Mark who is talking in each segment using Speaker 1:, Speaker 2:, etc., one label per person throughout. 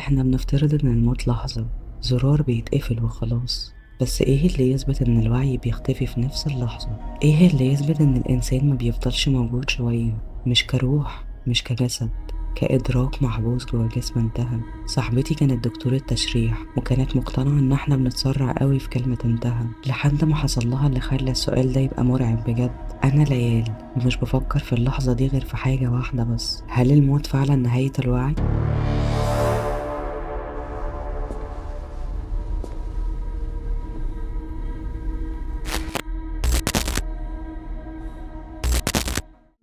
Speaker 1: احنا بنفترض ان الموت لحظة، زرار بيتقفل وخلاص. بس ايه اللي يثبت ان الوعي بيختفي في نفس اللحظة؟ ايه اللي يثبت ان الانسان ما بيفضلش موجود شوية، مش كروح مش كجسد، كإدراك محبوس جوه جسم انتهى؟ صاحبتي كانت دكتورة تشريح وكانت مقتنعة ان احنا بنتسرع قوي في كلمة انتهى، لحد ما حصل لها اللي خلى السؤال ده يبقى مرعب بجد. انا ليال ومش بفكر في اللحظة دي غير في حاجة واحدة بس: هل الموت فعلا نهاية الوعي؟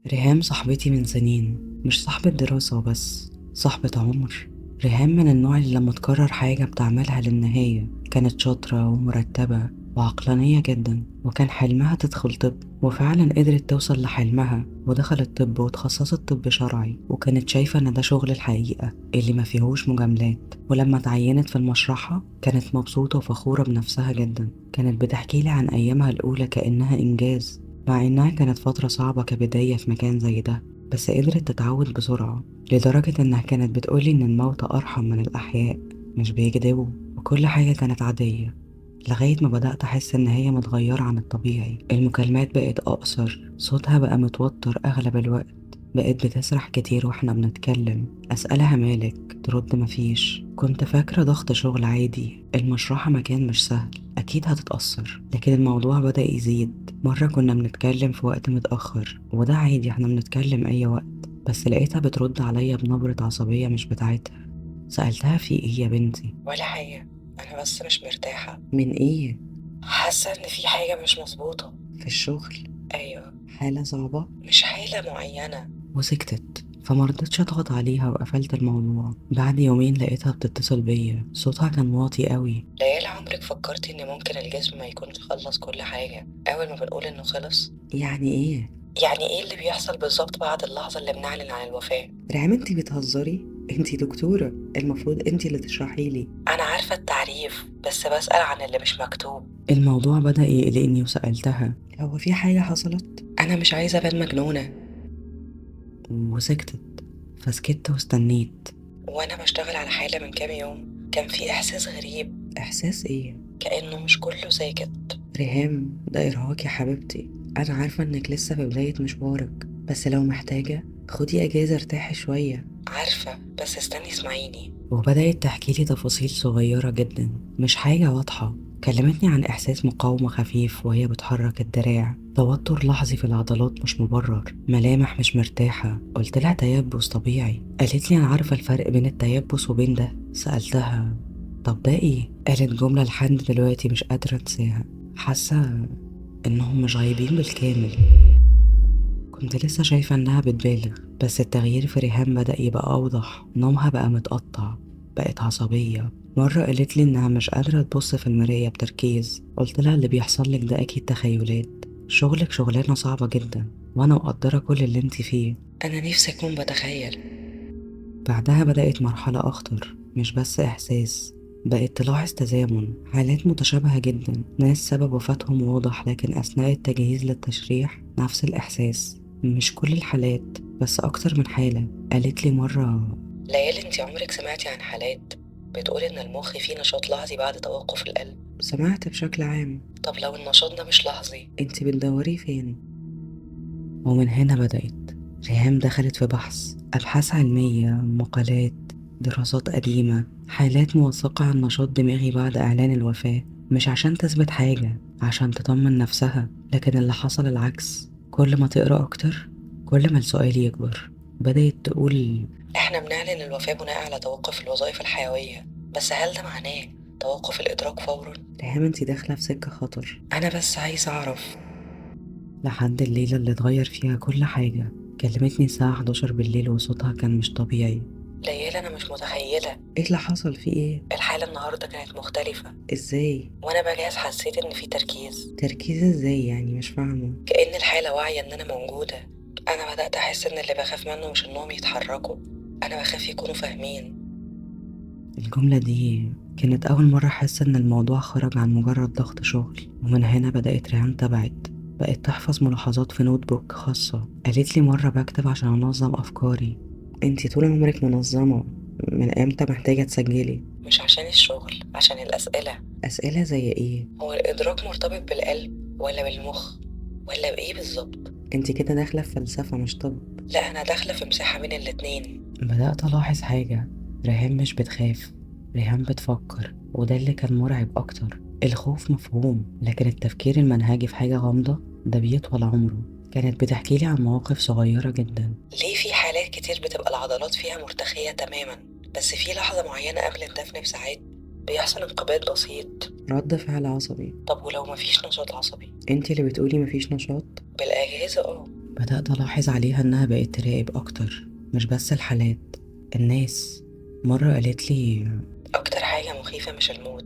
Speaker 1: ريهام صاحبتي من سنين، مش صاحبة دراسة وبس، صاحبة عمر. ريهام من النوع اللي لما تكرر حاجة بتعملها للنهاية. كانت شاطرة ومرتبة وعقلانية جدا، وكان حلمها تدخل طب، وفعلا قدرت توصل لحلمها ودخلت طب وتخصصت طب شرعي، وكانت شايفة ان ده شغل الحقيقة اللي ما فيهوش مجاملات. ولما اتعينت في المشرحة كانت مبسوطة وفخورة بنفسها جدا. كانت بتحكي لي عن أيامها الأولى كأنها إنجاز، مع إنها كانت فترة صعبة كبداية في مكان زي ده، بس قدرت تتعود بسرعة، لدرجة إنها كانت بتقولي إن الموتى أرحم من الأحياء، مش بيكذبوا، وكل حاجة كانت عادية. لغاية ما بدأت أحس إن هي متغيرة عن الطبيعي. المكالمات بقت أقصر، صوتها بقى متوتر أغلب الوقت، بقت بتسرح كتير واحنا بنتكلم. أسألها مالك ترد مفيش. كنت فاكرة ضغط شغل عادي، المشرحة مكان مش سهل، أكيد هتتأثر. لكن الموضوع بدأ يزيد. مرة كنا بنتكلم في وقت متأخر، وده عادي، احنا بنتكلم أي وقت، بس لقيتها بترد عليا بنبرة عصبية مش بتاعتها. سألتها في ايه يا بنتي؟ ولا حاجة، أنا بس مش مرتاحة. من ايه؟ حاسة إن في حاجة مش مظبوطة في الشغل. أيوة. حالة صعبة؟ مش حالة معينة. وسكتت، فمرضتش اضغط عليها وقفلت الموضوع. بعد يومين لقيتها بتتصل بيا، صوتها كان واطي قوي. ليالي، عمرك فكرتي ان ممكن الجسم ما يكونش خلص كل حاجة اول ما بنقول انه خلص؟ يعني ايه؟ يعني ايه اللي بيحصل بالظبط بعد اللحظة اللي بنعلن عن الوفاة؟ ريهام انتي بتهزري؟ انتي دكتورة، المفروض انتي اللي تشرحي لي. انا عارفة التعريف، بس بسأل عن اللي مش مكتوب. الموضوع بدأ يقلقني وسألتها: هو في حاجة حصلت؟ انا مش عايزة ابان مجنونة. وسكتت، فسكت واستنيت. وانا بشتغل على حالة من كام يوم كان في احساس غريب. احساس ايه؟ كأنه مش كله ساكت. ريهام، ده ارهاق يا حبيبتي. انا عارفة انك لسه في بداية مشوارك، بس لو محتاجة خدي اجازة ارتاحي شوية. عارفة، بس استني اسمعيني. وبدأت تحكي لي تفاصيل صغيرة جدا، مش حاجة واضحة. كلمتني عن إحساس مقاومة خفيف وهي بتحرك الدراع، توتر لحظي في العضلات مش مبرر، ملامح مش مرتاحة. قلت لها تيبس طبيعي. قالت لي أنا عارفة الفرق بين التيبس وبين ده. سألتها طب ده إيه؟ قالت جملة لحد دلوقتي مش قادرة أنساها: حاسة إنهم مش غايبين بالكامل. كنت لسه شايفة إنها بتبالغ، بس التغيير في ريهام بدأ يبقى أوضح. نومها بقى متقطع، بقت عصبية. مرة قالت لي إنها مش قادرة تبص في المراية بتركيز. قلت لها اللي بيحصل لك ده أكيد تخيلات، شغلك شغلانة صعبة جدا، وأنا مقدرة كل اللي انت فيه. أنا نفسي أكون بتخيل. بعدها بدأت مرحلة أخطر، مش بس إحساس، بقت تلاحظ تزامن حالات متشابهة جدا. ناس سبب وفاتهم واضح، لكن أثناء التجهيز للتشريح نفس الإحساس. مش كل الحالات، بس أكتر من حالة. قالت لي مرة: ليالي، انت عمرك سمعتي عن حالات بتقول إن المخ فيه نشاط لحظي بعد توقف القلب؟ سمعت بشكل عام. طب لو النشاط ده مش لحظي، انت بتدوريه فين؟ ومن هنا بدأت ريهام دخلت في بحث، أبحاث علمية، مقالات، دراسات قديمة، حالات موثقة عن نشاط دماغي بعد إعلان الوفاة. مش عشان تثبت حاجة، عشان تطمن نفسها. لكن اللي حصل العكس. كل ما تقرأ أكتر، كل ما السؤال يكبر. بدأت تقول: إحنا بنعلن الوفاة بناء على توقف الوظائف الحيوية، بس هل ده معناه توقف الإدراك فورا؟ ريهام انتي داخلة في سكة خطر. أنا بس عايزة أعرف. لحد الليلة اللي اتغير فيها كل حاجة. كلمتني الساعة 11 بالليل وصوتها كان مش طبيعي: ليالي، أنا مش متخيلة ايه اللي حصل، في ايه؟ الحالة النهاردة كانت مختلفة. ازاي؟ وأنا بجهز حسيت إن في تركيز ازاي يعني؟ مش فاهمة. كأن الحالة واعية إن أنا موجودة. أنا بدأت أحس إن اللي بخاف منه مش إنهم يتحركوا، أنا بخاف يكونوا فاهمين. الجملة دي كانت أول مرة أحس إن الموضوع خرج عن مجرد ضغط شغل. ومن هنا بدأت ريهام تبعد، بقت تحفظ ملاحظات في نوت بوك خاصة. قالت لي مرة بكتب عشان أنظم أفكاري. انتي طول عمرك منظمة، من امتى محتاجة تسجلي؟ مش عشان الشغل، عشان الأسئلة. أسئلة زي ايه؟ هو الإدراك مرتبط بالقلب ولا بالمخ ولا بإيه بالظبط؟ انت كده داخلة في فلسفة مش طب. لا، أنا داخلة في مساحة بين الاتنين. بدأت ألاحظ حاجة، ريهام مش بتخاف، ريهام بتفكر، وده اللي كان مرعب أكتر. الخوف مفهوم، لكن التفكير المنهجي في حاجة غامضة ده بيطول عمره. كانت بتحكي لي عن مواقف صغيرة جدا. ليه في حالات كتير بتبقى العضلات فيها مرتخية تماما، بس في لحظة معينة قبل الدفن بساعات بيحصل انقباض بسيط، رد فعل عصبي. طب ولو مفيش نشاط عصبي؟ انت اللي بتقولي مفيش نشاط. بالأجهزة بدأت ألاحظ عليها إنها بقت تراقب أكتر، مش بس الحالات، الناس. مرة قالت لي أكتر حاجة مخيفة مش الموت،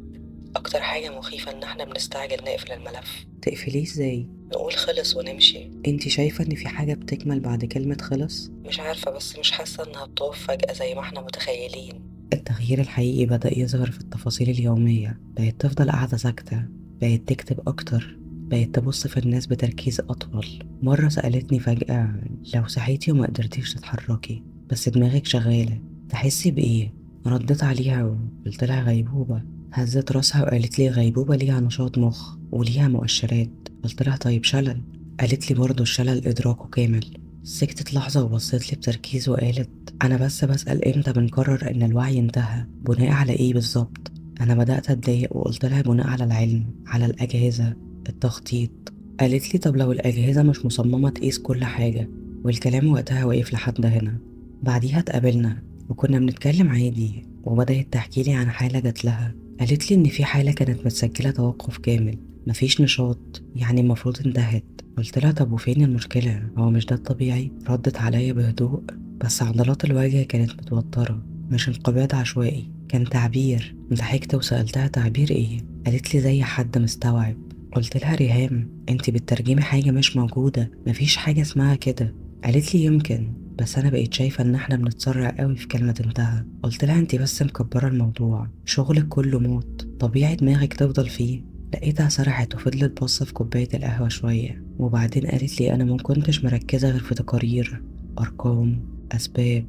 Speaker 1: أكتر حاجة مخيفة إن إحنا بنستعجل نقفل الملف. تقفليه إزاي؟ نقول خلص ونمشي. انتي شايفة إن في حاجة بتكمل بعد كلمة خلص؟ مش عارفة، بس مش حاسة إنها بتقف فجأة زي ما إحنا متخيلين. التغيير الحقيقي بدأ يظهر في التفاصيل اليومية. بقت تفضل قاعدة ساكتة، بقت تكتب أكتر، بقت تبص في الناس بتركيز أطول. مرة سألتني فجأة، لو صحيتي وما قدرتيش تتحركي بس دماغك شغالة تحسي بإيه؟ رديت عليها وقلت لها غيبوبة. هزت راسها وقالت لي غيبوبة ليها نشاط مخ وليها مؤشرات. قلت لها طيب شلل؟ قالت لي برضه الشلل إدراكه كامل. سكتت لحظة وبصت لي بتركيز وقالت أنا بس بسأل إمتى بنقرر إن الوعي انتهى؟ بناء على إيه بالظبط؟ أنا بدأت أتضايق وقلت لها بناء على العلم، على الأجهزة، التخطيط. قالت لي طب لو الأجهزة مش مصممة تقيس كل حاجة؟ والكلام وقتها وقف لحد هنا. بعديها اتقابلنا وكنا بنتكلم عادي، وبدأت تحكي لي عن حالة جات لها. قالت لي إن في حالة كانت متسجلة توقف كامل، مفيش نشاط، يعني المفروض انتهت. قلت لها طب وفين المشكلة؟ هو مش ده الطبيعي؟ ردت عليا بهدوء بس عضلات الوجه كانت متوترة، مش انقباض عشوائي، كان تعبير. ضحكت وسألتها تعبير ايه؟ قالت لي زي حد مستوعب. قلت لها ريهام انتي بتترجمي حاجة مش موجودة، مفيش حاجة اسمها كده. قالت لي يمكن، بس انا بقيت شايفة ان احنا بنتسرع قوي في كلمة انتهى. قلت لها انتي بس مكبرة الموضوع، شغلك كله موت طبيعي دماغك تفضل فيه. لقيتها سرحت وفضلت باصة في كوباية القهوة شوية، وبعدين قالت لي أنا مكنتش مركزة غير في تقارير، أرقام، أسباب،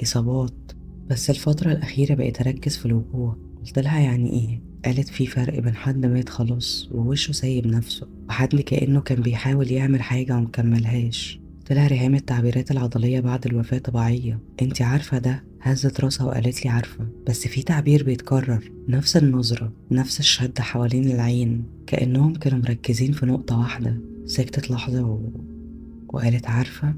Speaker 1: إصابات، بس الفترة الأخيرة بقيت أركز في الوقوع. قلت لها يعني إيه؟ قالت في فرق بين حد مات خلاص ووشه سايب نفسه، وحد كأنه كان بيحاول يعمل حاجة ومكملهاش. قلت لها ريهام التعبيرات العضلية بعد الوفاة طبيعية، انتي عارفة ده؟ هزت راسها وقالت لي عارفة، بس في تعبير بيتكرر، نفس النظرة، نفس الشد حوالين العين، كأنهم كانوا مركزين في نقطة واحدة. سكتت لحظة وقالت عارفة،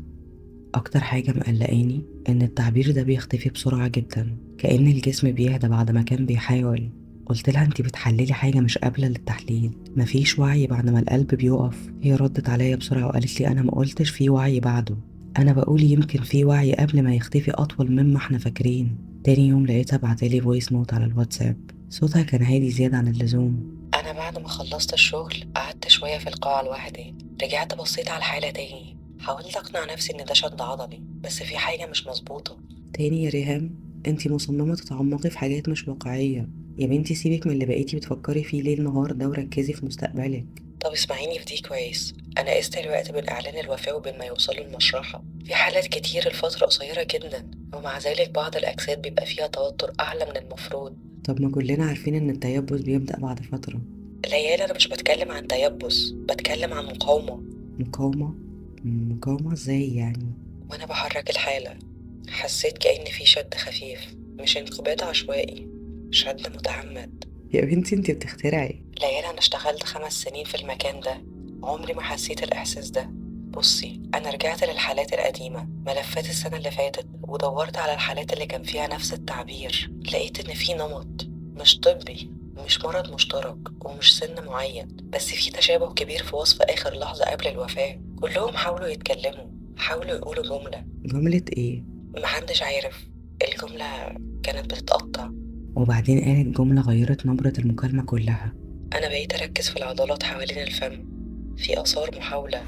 Speaker 1: أكتر حاجة مقلقاني إن التعبير ده بيختفي بسرعة جدا، كأن الجسم بيهدى بعد ما كان بيحاول. قلت لها انتي بتحللي حاجة مش قابلة للتحليل، مفيش وعي بعد ما القلب بيقف. هي ردت عليا بسرعة وقالت لي أنا ما قلتش في وعي بعده، أنا بقول يمكن في وعي قبل ما يختفي أطول مما احنا فاكرين. تاني يوم لقيتها بعتلي فويس نوت على الواتساب، صوتها كان هادي زيادة عن اللزوم. أنا بعد ما خلصت الشغل قعدت شوية في القاعة لوحدي، رجعت بصيت على الحالة تاني، حاولت أقنع نفسي إن ده شد عضلي، بس في حاجة مش مظبوطة. تاني يا ريهام، انتي مصممة تتعمقي في حاجات مش واقعية. يا بنتي سيبك من اللي بقيتي بتفكري فيه ليل نهار ده وركزي في مستقبلك. طب اسمعيني في دي كويس، أنا قست الوقت بين إعلان الوفاة وبين ما يوصلوا المشرحة. في حالات كتير الفترة قصيرة جدا، ومع ذلك بعض الأجساد بيبقى فيها توتر أعلى من المفروض. طب ما كلنا عارفين إن التيبس بيبدأ بعد فترة. ليالي أنا مش بتكلم عن تيبس، بتكلم عن مقاومة. مقاومة؟ مقاومة ازاي يعني؟ وأنا بحرك الحالة حسيت كأن في شد خفيف، مش انقباض عشوائي، شد متعمد. يا بنتي انتي بتخترعي. ليالي أنا اشتغلت 5 سنين في المكان ده، عمري ما حسيت الإحساس ده. بصي أنا رجعت للحالات القديمة، ملفات السنة اللي فاتت، ودورت على الحالات اللي كان فيها نفس التعبير. لقيت إن في نمط مش طبي، مش مرض مشترك، ومش سن معين، بس في تشابه كبير في وصف آخر لحظة قبل الوفاة. كلهم حاولوا يتكلموا، حاولوا يقولوا جملة. جملة ايه؟ محدش عارف، الجملة كانت بتتقطع. وبعدين قالت جملة غيرت نبرة المكالمة كلها، أنا بقيت أركز في العضلات حوالين الفم، في آثار محاولة.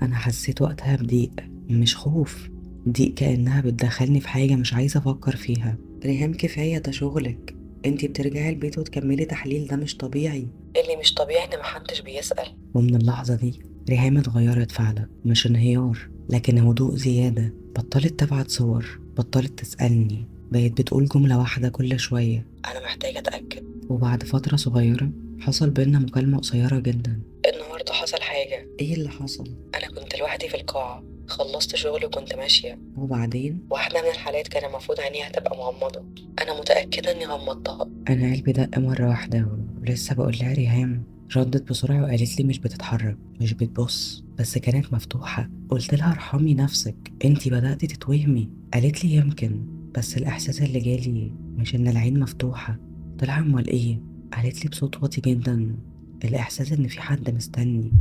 Speaker 1: أنا حسيت وقتها بضيق، مش خوف، ضيق كأنها بتدخلني في حاجة مش عايزة أفكر فيها. ريهام كفاية، ده شغلك، انتي بترجعي البيت وتكملي تحليل، ده مش طبيعي. اللي مش طبيعي إن محدش بيسأل. ومن اللحظة دي ريهام اتغيرت فعلا، مش انهيار لكن هدوء زيادة. بطلت تبعت صور، بطلت تسألني، بقت بتقول جملة واحدة كل شوية: أنا محتاجة أتأكد. وبعد فترة صغيرة حصل بينا مكالمة قصيرة جدا: النهاردة حصل حاجة. إيه اللي حصل؟ أنا كنت لوحدي في القاعة، خلصت شغل وكنت ماشية، وبعدين واحدة من الحالات كان المفروض عينيها تبقى مغمضة. أنا متأكدة إني غمضتها. أنا قلبي دق مرة واحدة ولسه بقول لها ريهام. ردت بسرعة وقالت لي: مش بتتحرك، مش بتبص، بس كانت مفتوحة. قلت لها: ارحمي نفسك، انتي بدأتي تتوهمي. قالت لي: يمكن، بس الإحساس اللي جالي مش إن العين مفتوحة. قلت لها: أمال إيه؟ قالت لي بصوت واطي جدا: الإحساس إن في حد مستني.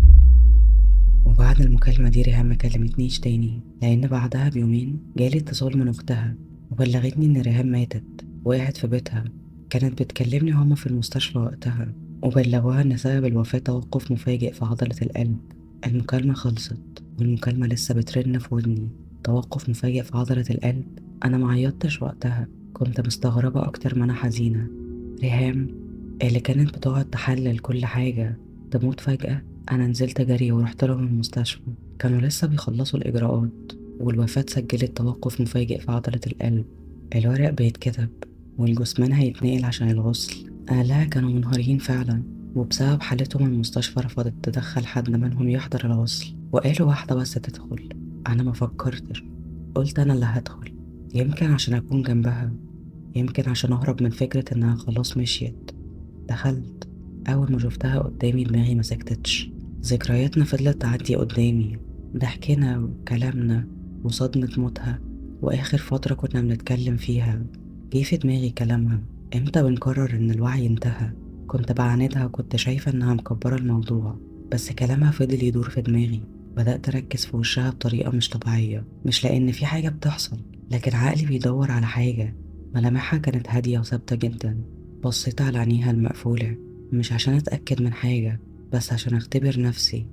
Speaker 1: وبعد المكالمة دي ريهام ما كلمتنيش تاني، لأن بعدها بيومين جالي اتصال من أختها وبلغتني إن ريهام ماتت، وقعت في بيتها. كانت بتكلمني وهما في المستشفى وقتها، وبلغوها إن سبب الوفاة توقف مفاجئ في عضلة القلب. المكالمة خلصت والمكالمة لسه بترن في ودني: توقف مفاجئ في عضلة القلب. أنا معيطتش وقتها، كنت مستغربة أكتر ما أنا حزينة. ريهام اللي كانت بتقعد تحلل كل حاجة تموت فجأة. أنا نزلت جري ورحت لهم المستشفى، كانوا لسه بيخلصوا الإجراءات والوفاة سجلت توقف مفاجئ في عضلة القلب. الورق بيتكتب والجثمان هيتنقل عشان الغسل. أهلها كانوا منهارين فعلا، وبسبب حالتهم المستشفى رفضت تدخل حد منهم يحضر الغسل، وقالوا واحدة بس تدخل. أنا ما فكرتش، قلت أنا اللي هدخل، يمكن عشان أكون جنبها، يمكن عشان أهرب من فكرة إنها خلاص مشيت. دخلت. أول ما شفتها قدامي دماغي ما سكتتش. ذكرياتنا فضلت تعدي قدامي، ضحكنا وكلامنا وصدمة موتها، وآخر فترة كنا بنتكلم فيها. جه في دماغي كلامها: امتى بنقرر إن الوعي انتهى؟ كنت بعاندها وكنت شايفة إنها مكبرة الموضوع، بس كلامها فضل يدور في دماغي. بدأت أركز في وشها بطريقة مش طبيعية، مش لأن في حاجة بتحصل، لكن عقلي بيدور على حاجة. ملامحها كانت هادية وثابتة جدا. بصيت على عينيها المقفولة، مش عشان أتأكد من حاجة، بس عشان أختبر نفسي.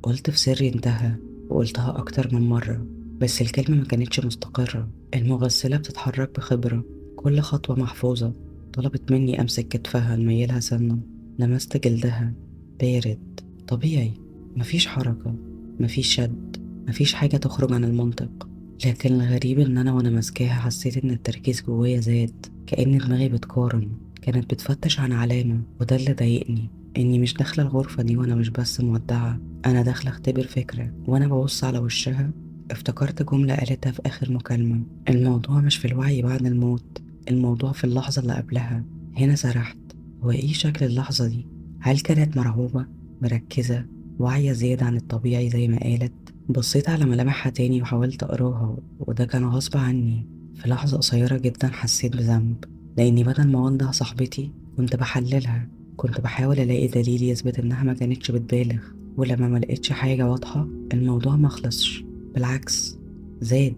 Speaker 1: قلت في سري انتهى، وقلتها أكتر من مرة، بس الكلمة ما كانتش مستقرة. المغسلة بتتحرك بخبرة، كل خطوة محفوظة. طلبت مني أمسك كتفها نميلها سنة. لمست جلدها، بارد طبيعي، مفيش حركة، مفيش شد، مفيش حاجة تخرج عن المنطق. لكن الغريب إن أنا وأنا ماسكاها حسيت إن التركيز جوايا زاد، كأن دماغي بتقارن، كانت بتفتش عن علامة. وده اللي ضايقني، إني مش داخلة الغرفة دي وأنا مش بس مودعة، أنا داخلة أختبر فكرة. وأنا ببص على وشها افتكرت جملة قالتها في آخر مكالمة: الموضوع مش في الوعي بعد الموت، الموضوع في اللحظة اللي قبلها. هنا سرحت، هو إيه شكل اللحظة دي؟ هل كانت مرعوبة، مركزة، واعية زيادة عن الطبيعي زي ما قالت؟ بصيت على ملامحها تاني وحاولت أقراها، وده كان غصب عني. في لحظة قصيرة جدا حسيت بذنب، لأني بدل ما أوضح صاحبتي كنت بحللها، كنت بحاول ألاقي دليل يثبت إنها ما كانتش بتبالغ. ولما ما لقيتش حاجة واضحة الموضوع ما خلصش، بالعكس زاد،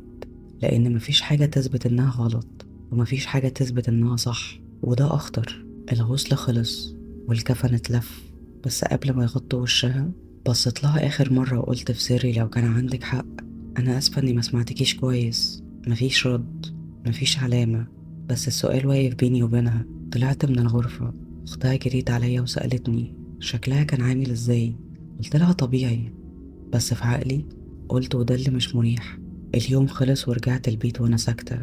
Speaker 1: لأن مفيش حاجة تثبت إنها غلط ومفيش حاجة تثبت إنها صح، وده أخطر. الغسل خلص والكفن اتلف، بس قبل ما يغطوا وشها بصيت لها آخر مرة وقلت في سري: لو كان عندك حق، أنا آسفة إني ما سمعتكيش كويس. مفيش رد، مفيش علامة، بس السؤال واقف بيني وبينها. طلعت من الغرفة، أختها جريت عليا وسألتني شكلها كان عامل إزاي. قلت لها طبيعي، بس في عقلي قلت وده اللي مش مريح. اليوم خلص ورجعت البيت وأنا ساكتة،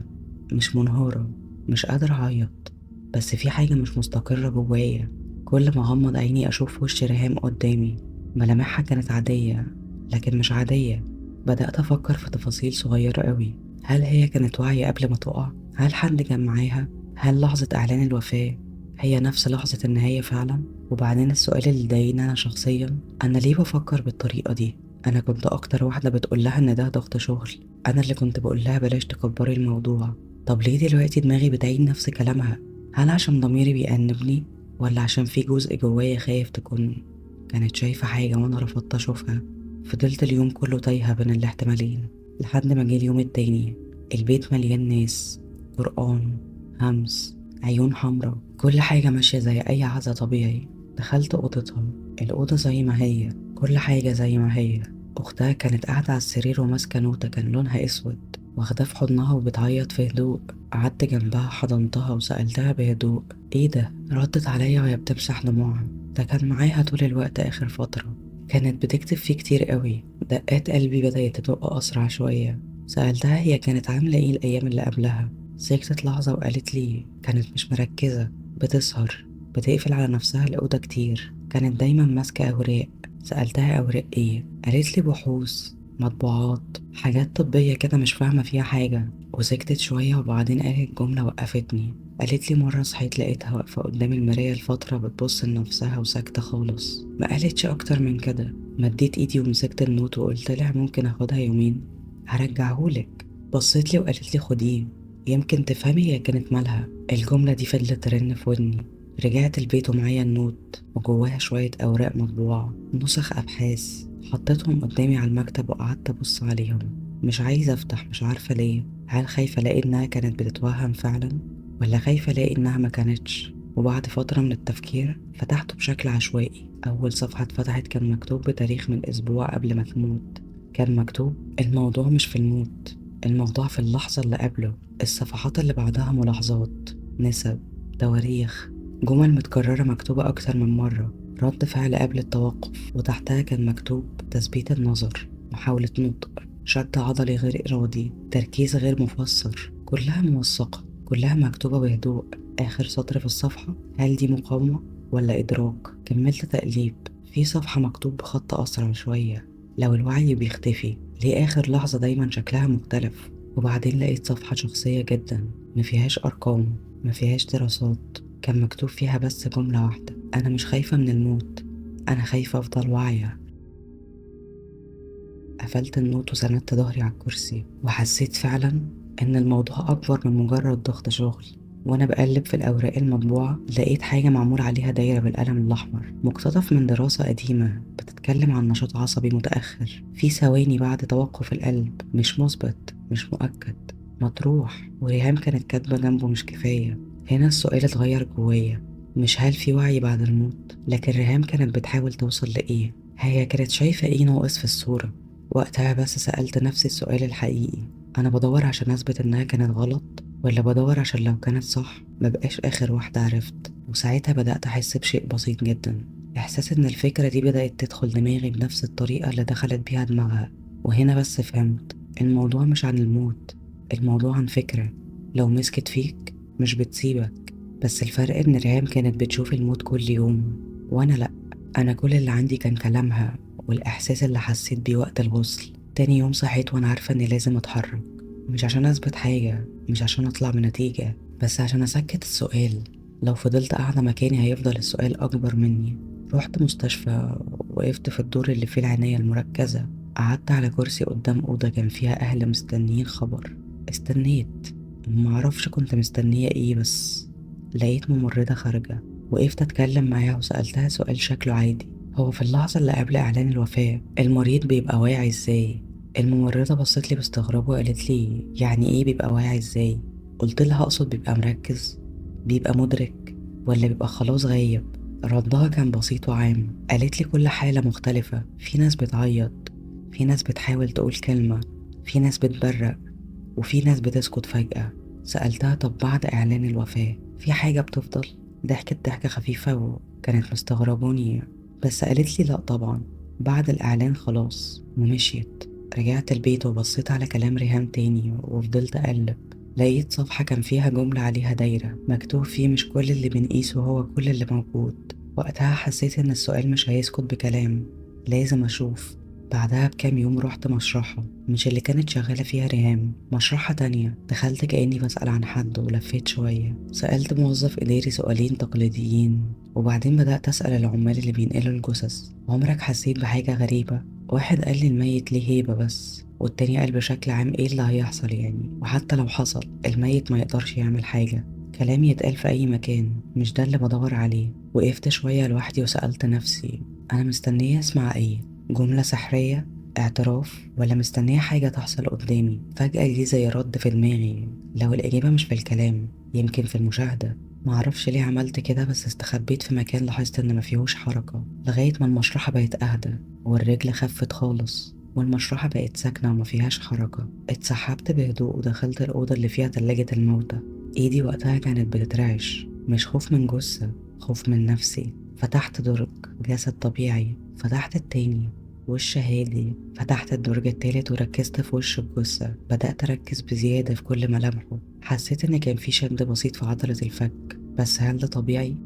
Speaker 1: مش منهارة، مش قادرة أعيط، بس في حاجة مش مستقرة جوايا. كل ما أغمض عيني أشوف وش ريهام قدامي، ملامحها كانت عادية لكن مش عادية. بدأت أفكر في تفاصيل صغيرة قوي: هل هي كانت واعية قبل ما تقع؟ هل حد كان معاها؟ هل لحظة إعلان الوفاة هي نفس لحظة النهاية فعلا؟ وبعدين السؤال اللي ضايقني أنا شخصيا: أنا ليه بفكر بالطريقة دي؟ أنا كنت أكتر واحدة بتقول لها إن ده ضغط شغل، أنا اللي كنت بقول لها بلاش تكبري الموضوع. طب ليه دلوقتي دماغي بتعيد نفس كلامها؟ هل عشان ضميري بيأنبني، ولا عشان في جزء جوايا خايف تكون كانت شايفة حاجة وأنا رفضت أشوفها؟ فضلت اليوم كله تايهة بين الاحتمالين، لحد ما جه اليوم التاني. البيت مليان ناس، قرآن، همس، عيون حمرا، كل حاجة ماشية زي أي عزا طبيعي. دخلت أوضتها، الأوضة زي ما هي، كل حاجة زي ما هي. أختها كانت قاعدة على السرير وماسكة نوتة كان لونها أسود، واخداه في حضنها وبتعيط في هدوء. قعدت جنبها حضنتها وسألتها بهدوء: ايه ده؟ ردت عليا وهي بتمسح دموعها: ده كان معاها طول الوقت آخر فترة، كانت بتكتب فيه كتير قوي. دقات قلبي بدأت تدق أسرع شوية. سألتها هي كانت عاملة ايه الأيام اللي قبلها. سكتت لحظة وقالت لي كانت مش مركزة، بتسهر، بتقفل على نفسها الأوضة كتير، كانت دايما ماسكة أوراق. سألتها أوراق ايه؟ قالت لي بحوث، مطبوعات، حاجات طبية كده مش فاهمة فيها حاجة. وسكتت شوية وبعدين قالت جملة وقفتني. قالت لي مرة صحيت لقيتها واقفة قدام المراية لفترة بتبص لنفسها وساكتة خالص. ما قالتش أكتر من كده. مديت ايدي ومسكت النوت وقلت لها ممكن اخدها يومين، هرجعهولك. بصيت لي وقالت لي خديه، يمكن تفهمي هي كانت مالها. الجملة دي فضلت ترن في ودني. رجعت البيت ومعايا النوت وجواها شوية أوراق مطبوعة، نسخ أبحاث. حطيتهم قدامي على المكتب وقعدت أبص عليهم. مش عايزة أفتح، مش عارفة ليه. هل خايفة ألاقي إنها كانت بتتوهم فعلا، ولا خايفة ألاقي إنها ما كانتش؟ وبعد فترة من التفكير فتحته بشكل عشوائي. أول صفحة اتفتحت كان مكتوب بتاريخ من أسبوع قبل ما تموت. كان مكتوب الموضوع مش في الموت، الموضوع في اللحظة اللي قبله. الصفحات اللي بعدها ملاحظات، نسب، تواريخ، جمل متكررة مكتوبة أكتر من مرة، رد فعل قبل التوقف. وتحتها كان مكتوب تثبيت النظر، محاولة نطق، شد عضلي غير إرادي، تركيز غير مفسر. كلها موثقة، كلها مكتوبة بهدوء. آخر سطر في الصفحة، هل دي مقاومة ولا إدراك؟ كملت تقليب. في صفحة مكتوب بخط أسرع شوية، لو الوعي بيختفي ليه آخر لحظة دايما شكلها مختلف. وبعدين لقيت صفحة شخصية جدا، مفيهاش أرقام، مفيهاش دراسات، كان مكتوب فيها بس جملة واحدة: أنا مش خايفة من الموت، أنا خايفة أفضل واعية. قفلت النوت وسندت ظهري على الكرسي وحسيت فعلا إن الموضوع أكبر من مجرد ضغط شغل. وأنا بقلب في الأوراق المطبوعة لقيت حاجة معمول عليها دايرة بالقلم الأحمر، مقتطف من دراسة قديمة بتتكلم عن نشاط عصبي متأخر في ثواني بعد توقف القلب، مش مثبت، مش مؤكد، مطروح. وريهام كانت كاتبة جنبه مش كفاية. هنا السؤال اتغير جوايا، مش هل في وعي بعد الموت، لكن ريهام كانت بتحاول توصل لإيه؟ هي كانت شايفة إيه ناقص في الصورة؟ وقتها بس سألت نفسي السؤال الحقيقي: أنا بدور عشان أثبت إنها كانت غلط، ولا بدور عشان لو كانت صح مبقاش آخر واحدة عرفت؟ وساعتها بدأت أحس بشيء بسيط جدا، إحساس إن الفكرة دي بدأت تدخل دماغي بنفس الطريقة اللي دخلت بيها دماغها. وهنا بس فهمت الموضوع مش عن الموت، الموضوع عن فكرة لو مسكت فيك مش بتسيبك. بس الفرق إن ريهام كانت بتشوف الموت كل يوم وأنا لأ. أنا كل اللي عندي كان كلامها والإحساس اللي حسيت بيه وقت الغسل. تاني يوم صحيت وأنا عارفة إني لازم أتحرك، مش عشان أثبت حاجة، مش عشان أطلع بنتيجة، بس عشان أسكت السؤال. لو فضلت قاعدة مكاني هيفضل السؤال أكبر مني. رحت مستشفى، وقفت في الدور اللي فيه العناية المركزة. قعدت على كرسي قدام أوضة كان فيها أهل مستنيين خبر. استنيت، معرفش كنت مستنية إيه، بس لقيت ممرضة خارجة. وقفت أتكلم معاها وسألتها سؤال شكله عادي: هو في اللحظة اللي قبل إعلان الوفاة المريض بيبقى واعي إزاي؟ الممرضة بصت لي باستغراب وقالت لي يعني إيه بيبقى واعي إزاي؟ قلت لها أقصد بيبقى مركز، بيبقى مدرك، ولا بيبقى خلاص غايب؟ ردها كان بسيط وعام. قالت لي كل حالة مختلفة، في ناس بتعيط، في ناس بتحاول تقول كلمة، في ناس بتبرق، وفي ناس بتسكت فجأة. سألتها طب بعد إعلان الوفاة في حاجة بتفضل؟ ضحكت ضحكة خفيفة وكانت مستغربوني، بس قالت لي لأ طبعا، بعد الإعلان خلاص، ومشيت. رجعت البيت وبصيت على كلام ريهام تاني وفضلت أقلب. لقيت صفحة كان فيها جملة عليها دايرة مكتوب فيه مش كل اللي بنقيسه هو كل اللي موجود. وقتها حسيت إن السؤال مش هيسكت بكلام، لازم أشوف. بعدها بكام يوم رحت مشرحة، مش اللي كانت شغالة فيها ريهام، مشرحة تانية. دخلت كأني بسأل عن حد ولفيت شوية، سألت موظف إداري سؤالين تقليديين، وبعدين بدأت أسأل العمال اللي بينقلوا الجثث: عمرك حسيت بحاجة غريبة؟ واحد قال لي الميت ليه هيبة بس، والتاني قال بشكل عام ايه اللي هيحصل يعني، وحتى لو حصل الميت ما يقدرش يعمل حاجة. كلام يتقال في أي مكان، مش ده اللي بدور عليه. وقفت شوية لوحدي وسألت نفسي: أنا مستنية أسمع ايه؟ جملة سحرية؟ اعتراف؟ ولا مستنية حاجة تحصل قدامي؟ فجأة جه زي رد في دماغي: لو الإجابة مش في الكلام يمكن في المشاهدة. معرفش ليه عملت كده، بس استخبيت في مكان لاحظت إن مفيهوش حركة لغاية ما المشرحة بقت أهدى والرجل خفت خالص والمشرحة بقت ساكنة ومفيهاش حركة. اتسحبت بهدوء ودخلت الأوضة اللي فيها تلاجة الموتى. ايدي وقتها كانت بتترعش، مش خوف من جثة، خوف من نفسي. فتحت درج، جسد طبيعي، فتحت التاني، وش هادي. فتحت الدرج التالت وركزت في وش الجثة، بدأت أركز بزيادة في كل ملامحه. حسيت إن كان في شد بسيط في عضلة الفك، بس هل ده طبيعي؟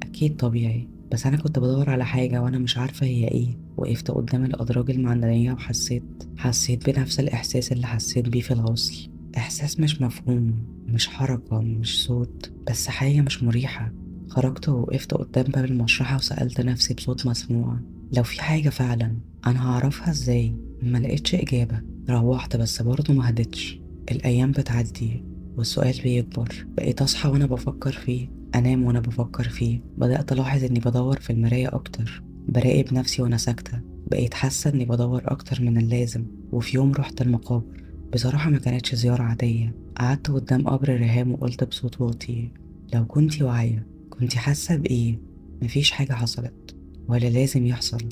Speaker 1: أكيد طبيعي، بس أنا كنت بدور على حاجة وأنا مش عارفة هي إيه. وقفت قدام الأدراج المعدنية وحسيت بنفس الإحساس اللي حسيت بيه في الغسل. إحساس مش مفهوم، مش حركة، مش صوت، بس حاجة مش مريحة. خرجت ووقفت قدام باب المشرحة وسألت نفسي بصوت مسموع، لو في حاجة فعلا أنا هعرفها إزاي؟ ما لقيتش إجابة. روحت بس برضه ما هدتش. الأيام بتعدي والسؤال بيكبر. بقيت أصحى وأنا بفكر فيه، أنام وأنا بفكر فيه. بدأت ألاحظ إني بدور في المراية أكتر، براقب نفسي وأنا ساكتة. بقيت حاسة إني بدور أكتر من اللازم. وفي يوم رحت المقابر. بصراحة ما كانتش زيارة عادية. قعدت قدام قبر ريهام وقلت بصوت واطي، لو كنتي واعية كنتي حاسة بإيه؟ مفيش حاجة حصلت ولا لازم يحصل.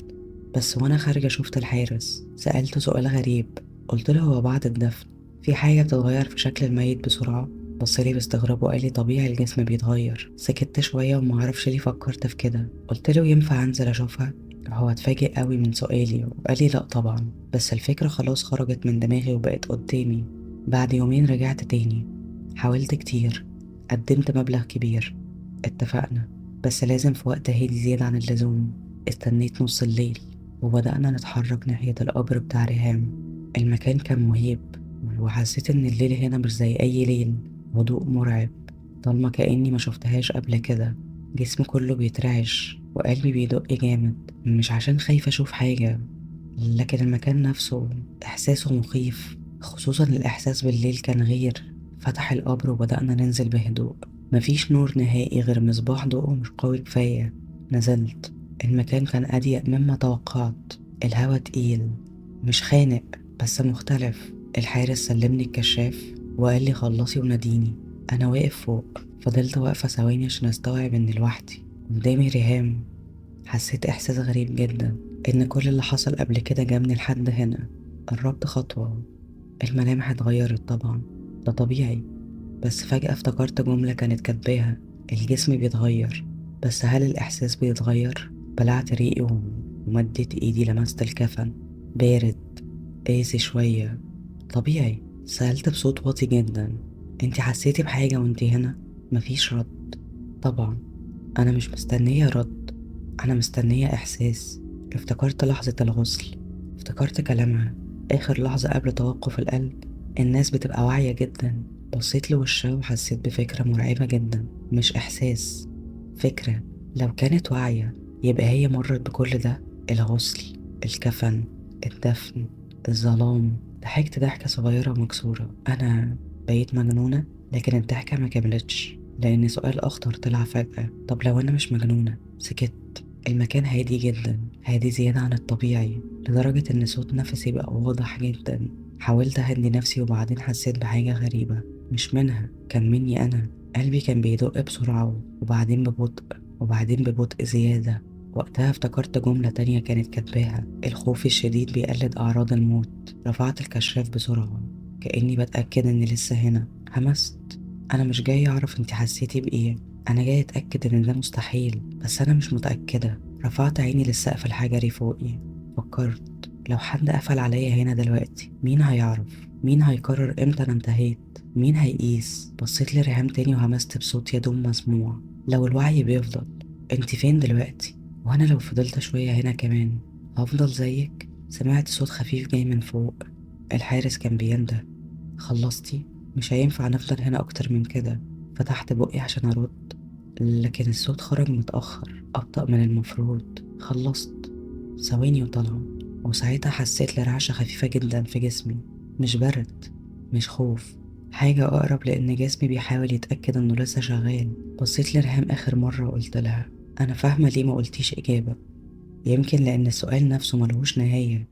Speaker 1: بس وأنا خارجة شفت الحارس، سألته سؤال غريب. قلت له هو بعد الدفن في حاجة بتتغير في شكل الميت بسرعة؟ بصلي باستغراب وقال لي طبيعي الجسم بيتغير. سكت شوية ومعرفش ليه فكرت في كده. قلت له ينفع انزل اشوفها؟ هو اتفاجئ قوي من سؤالي وقال لي لا طبعا، بس الفكرة خلاص خرجت من دماغي وبقت قدامي. بعد يومين رجعت تاني. حاولت كتير، قدمت مبلغ كبير، اتفقنا، بس لازم في وقت هادي زيادة عن اللزوم. استنيت نص الليل وبدأنا نتحرك ناحية القبر بتاع ريهام. المكان كان مهيب، وحسيت إن الليل هنا مش زي أي ليل. هدوء مرعب، ضلمة كأني ما شفتهاش قبل كده. جسمي كله بيترعش وقلبي بيدق جامد، مش عشان خايفة أشوف حاجة، لكن المكان نفسه إحساسه مخيف. خصوصا الإحساس بالليل كان غير. فتح القبر وبدأنا ننزل بهدوء. مفيش نور نهائي غير مصباح ضوءه مش قوي كفاية. نزلت. المكان كان أضيق مما توقعت. الهوا تقيل، مش خانق بس مختلف. الحارس سلمني الكشاف وقال لي خلصي وناديني. أنا واقف فوق. فضلت واقفة ثواني عشان أستوعب إني لوحدي قدامي ريهام. حسيت إحساس غريب جدا، إن كل اللي حصل قبل كده جابني لحد هنا. قربت خطوة. الملامح اتغيرت طبعا، ده طبيعي. بس فجأة افتكرت جملة كانت كاتباها، الجسم بيتغير بس هل الإحساس بيتغير؟ بلعت ريقي ومديت إيدي لمست الكفن. بارد، قاسي شوية. طبيعي. سألت بصوت واطي جدا، انتي حسيتي بحاجة وانتي هنا؟ مفيش رد. طبعا أنا مش مستنية رد، أنا مستنية إحساس. افتكرت لحظة الغسل، افتكرت كلامها آخر لحظة قبل توقف القلب. الناس بتبقى واعية جدا. بصيت لوشها وحسيت بفكرة مرعبة جدا، مش إحساس، فكرة. لو كانت واعية يبقى هي مرت بكل ده، الغسل، الكفن، الدفن، الظلام. ضحكت ضحكة صغيرة مكسورة. أنا بقيت مجنونة؟ لكن الضحكة ما كملتش، لأن سؤال أخطر طلع فجأة، طب لو أنا مش مجنونة؟ سكت. المكان هادي جدا، هادي زيادة عن الطبيعي، لدرجة إن صوت نفسي بقى واضح جدا. حاولت أهدي نفسي وبعدين حسيت بحاجة غريبة، مش منها، كان مني أنا. قلبي كان بيدق بسرعة وبعدين ببطء، وبعدين ببطء زيادة. وقتها افتكرت جملة تانية كانت كاتباها، الخوف الشديد بيقلد أعراض الموت. رفعت الكشاف بسرعة كأني بتأكد إني لسه هنا. همست، أنا مش جاي أعرف أنت حسيتي بإيه، أنا جاي أتأكد إن ده مستحيل، بس أنا مش متأكدة. رفعت عيني للسقف الحجري فوقي. فكرت لو حد قفل عليا هنا دلوقتي مين هيعرف؟ مين هيقرر إمتى أنا انتهيت؟ مين هيقيس؟ بصيت لريهام تاني وهمست بصوت يدوم مسموع، لو الوعي بيفضل انت فين دلوقتي؟ وانا لو فضلت شوية هنا كمان هفضل زيك؟ سمعت صوت خفيف جاي من فوق. الحارس كان بينده، خلصتي؟ مش هينفع نفضل هنا اكتر من كده. فتحت بقي عشان ارد، لكن الصوت خرج متأخر، أبطأ من المفروض. خلصت. ثواني وطلعوا. وساعتها حسيت لرعشة خفيفة جدا في جسمي، مش برد، مش خوف، حاجة أقرب لأن جسمي بيحاول يتأكد إنه لسه شغال. بصيت لريهام آخر مرة وقلت لها، أنا فاهمة ليه ما قلتيش إجابة. يمكن لأن السؤال نفسه ملهوش نهاية.